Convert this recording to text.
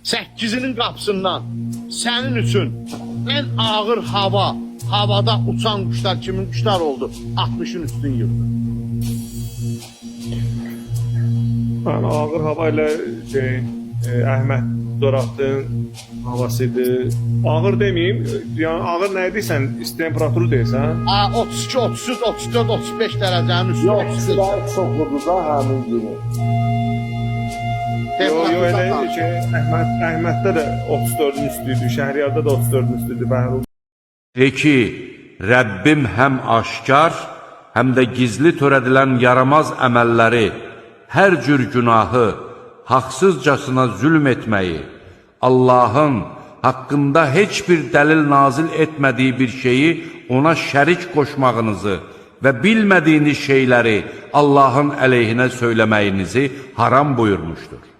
8'inin qapısından sənin üçün ən ağır havada uçan quşlar kimin quşlar oldu? 60'ın üstün yığdı. Yani ağır hava ile Əhməd Doratın havasıydı. Ağır demeyeyim, yani ağır neydisən, temperaturu deyirsən? 32, 33, 34, 35 dərəcənin üstü. Yox, silahı çoxludur da həmin günü. Yo, elə Əhməddə də 34'ün üstüydü, Şəhriyarda da 34'ün üstüydü. De ki, Rəbbim həm aşkar, həm də gizli törədilən yaramaz əməlləri, hər cür günahı, haqsızcasına zülm etməyi, Allahın haqqında heç bir dəlil nazil etmədiyi bir şeyi ona şərik qoşmağınızı və bilmədiyiniz şeyləri Allahın əleyhinə söyləməyinizi haram buyurmuşdur.